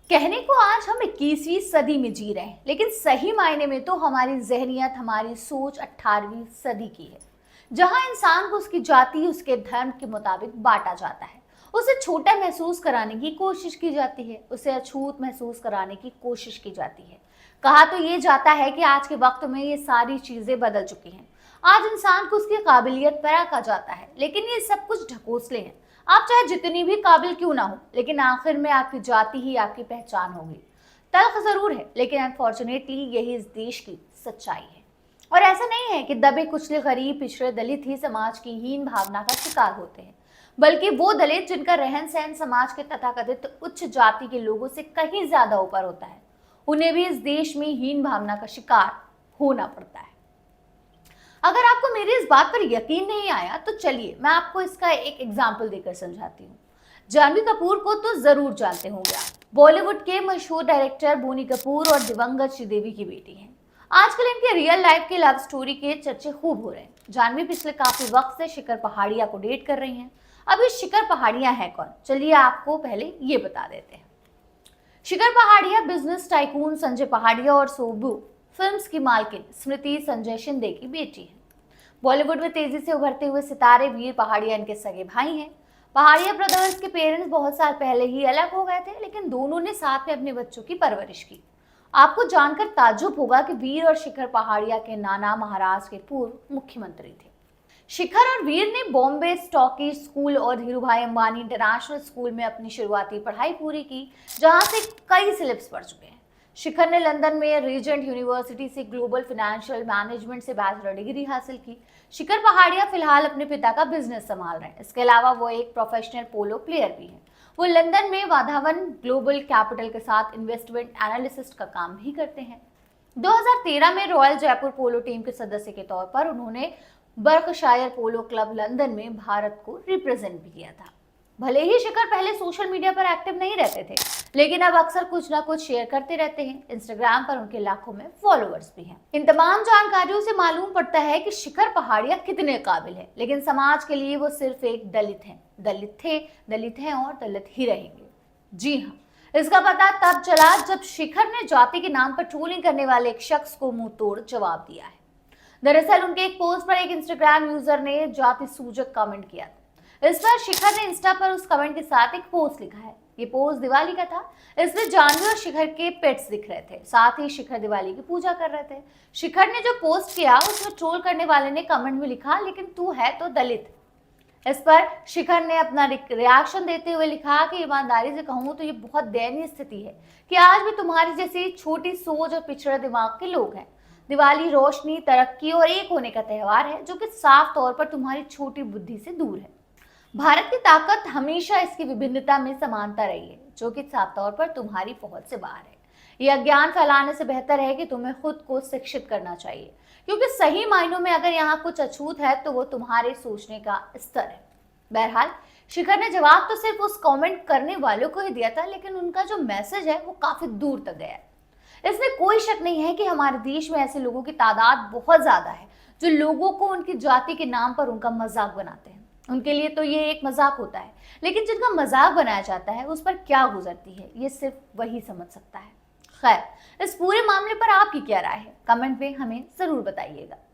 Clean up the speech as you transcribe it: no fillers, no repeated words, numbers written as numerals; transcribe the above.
कहने को आज हम 21वीं सदी में जी रहे हैं, लेकिन सही मायने में तो हमारी जहनियत, हमारी सोच 18वीं सदी की है, जहां इंसान को उसकी जाति, उसके धर्म के मुताबिक बांटा जाता है। उसे छोटा महसूस कराने की कोशिश की जाती है, उसे अछूत महसूस कराने की कोशिश की जाती है। कहा तो ये जाता है कि आज के वक्त में ये सारी चीजें बदल चुकी हैं। आज इंसान को उसकी काबिलियत पर आंका जाता है, लेकिन ये सब कुछ ढकोसले हैं। आप चाहे जितनी भी काबिल क्यों ना हो, लेकिन आखिर में आपकी जाति ही आपकी पहचान होगी। तल्ख जरूर है, लेकिन अनफॉर्चुनेटली यही इस देश की सच्चाई है। और ऐसा नहीं है कि दबे कुचले गरीब पिछड़े दलित ही समाज की हीन भावना का शिकार होते हैं, बल्कि वो दलित जिनका रहन सहन समाज के तथाकथित उच्च जाति के लोगों से कहीं ज्यादा ऊपर होता है, उन्हें भी इस देश में हीन भावना का शिकार होना पड़ता है। अगर आपको मेरी इस बात पर यकीन नहीं आया तो चलिए मैं आपको इसका एक एग्जाम्पल देकर समझाती हूँ। जानवी कपूर को तो जरूर जानते होंगे आप। बॉलीवुड के मशहूर डायरेक्टर बोनी कपूर और दिवंगत श्रीदेवी की बेटी हैं। आजकल इनके रियल लाइफ के लव स्टोरी के चर्चे खूब हो रहे हैं। जानवी पिछले काफी वक्त से शिखर पहाड़िया को डेट कर रही हैं। अब ये शिखर पहाड़िया है कौन, चलिए आपको पहले ये बता देते हैं। शिखर पहाड़िया बिजनेस टाइकून संजय पहाड़िया और सोबू फिल्म्स की मालकिन स्मृति संजय शिंदे की बेटी है। बॉलीवुड में तेजी से उभरते हुए सितारे वीर पहाड़िया इनके सगे भाई हैं। पहाड़िया ब्रदर्स के पेरेंट्स बहुत साल पहले ही अलग हो गए थे, लेकिन दोनों ने साथ में अपने बच्चों की परवरिश की। आपको जानकर ताज्जुब होगा कि वीर और शिखर पहाड़िया के नाना महाराष्ट्र के पूर्व मुख्यमंत्री थे। शिखर और वीर ने बॉम्बे स्टॉक स्कूल और धीरूभाई अंबानी इंटरनेशनल स्कूल में अपनी शुरुआती पढ़ाई पूरी की, जहां से कई सिलेबस पढ़ चुके हैं। शिखर ने लंदन में रीजेंट यूनिवर्सिटी से ग्लोबल फाइनेंशियल मैनेजमेंट से बैचलर डिग्री हासिल की। शिखर पहाड़िया फिलहाल अपने पिता का बिजनेस संभाल रहे हैं। इसके अलावा वो एक प्रोफेशनल पोलो प्लेयर भी हैं। वो लंदन में वाधावन ग्लोबल कैपिटल के साथ इन्वेस्टमेंट एनालिसिस्ट का काम भी करते हैं। 2013 में रॉयल जयपुर पोलो टीम के सदस्य के तौर पर उन्होंने बर्कशायर पोलो क्लब लंदन में भारत को रिप्रेजेंट भी किया था। भले ही शिखर पहले सोशल मीडिया पर एक्टिव नहीं रहते थे, लेकिन अब अक्सर कुछ ना कुछ शेयर करते रहते हैं। इंस्टाग्राम पर उनके लाखों में फॉलोअर्स भी हैं। इन तमाम जानकारियों से मालूम पड़ता है कि शिखर पहाड़िया कितने काबिल है, लेकिन समाज के लिए वो सिर्फ एक दलित हैं। दलित थे, दलित हैं और दलित ही रहेंगे। जी हाँ, इसका पता तब चला जब शिखर ने जाति के नाम पर ट्रोलिंग करने वाले एक शख्स को मुंह तोड़ जवाब दिया है। दरअसल उनके एक पोस्ट पर एक इंस्टाग्राम यूजर ने जाति सूचक कमेंट किया था। इस पर शिखर ने इंस्टा पर उस कमेंट के साथ एक पोस्ट लिखा है। ये पोस्ट दिवाली का था। इसमें जानवी और शिखर के पेट्स दिख रहे थे, साथ ही शिखर दिवाली की पूजा कर रहे थे। शिखर ने जो पोस्ट किया उसमें ट्रोल करने वाले ने कमेंट में लिखा, लेकिन तू है तो दलित। इस पर शिखर ने अपना रिएक्शन देते हुए लिखा कि ईमानदारी से कहूँ तो ये बहुत दयनीय स्थिति है कि आज भी तुम्हारी जैसी छोटी सोच और पिछड़े दिमाग के लोग हैं। दिवाली रोशनी, तरक्की और एक होने का त्यौहार है, जो कि साफ तौर पर तुम्हारी छोटी बुद्धि से दूर है। भारत की ताकत हमेशा इसकी विभिन्नता में समानता रही है, जो कि साफ तौर पर तुम्हारी पहुंच से बाहर है। यह अज्ञान फैलाने से बेहतर है कि तुम्हें खुद को शिक्षित करना चाहिए, क्योंकि सही मायनों में अगर यहाँ कुछ अछूत है तो वो तुम्हारे सोचने का स्तर है। बहरहाल शिखर ने जवाब तो सिर्फ उस कमेंट करने वालों को ही दिया था, लेकिन उनका जो मैसेज है वो काफी दूर तक गया है। इसमें कोई शक नहीं है कि हमारे देश में ऐसे लोगों की तादाद बहुत ज्यादा है, जो लोगों को उनकी जाति के नाम पर उनका मजाक बनाते हैं। उनके लिए तो ये एक मजाक होता है, लेकिन जिनका मजाक बनाया जाता है उस पर क्या गुजरती है ये सिर्फ वही समझ सकता है। खैर, इस पूरे मामले पर आपकी क्या राय है, कमेंट में हमें जरूर बताइएगा।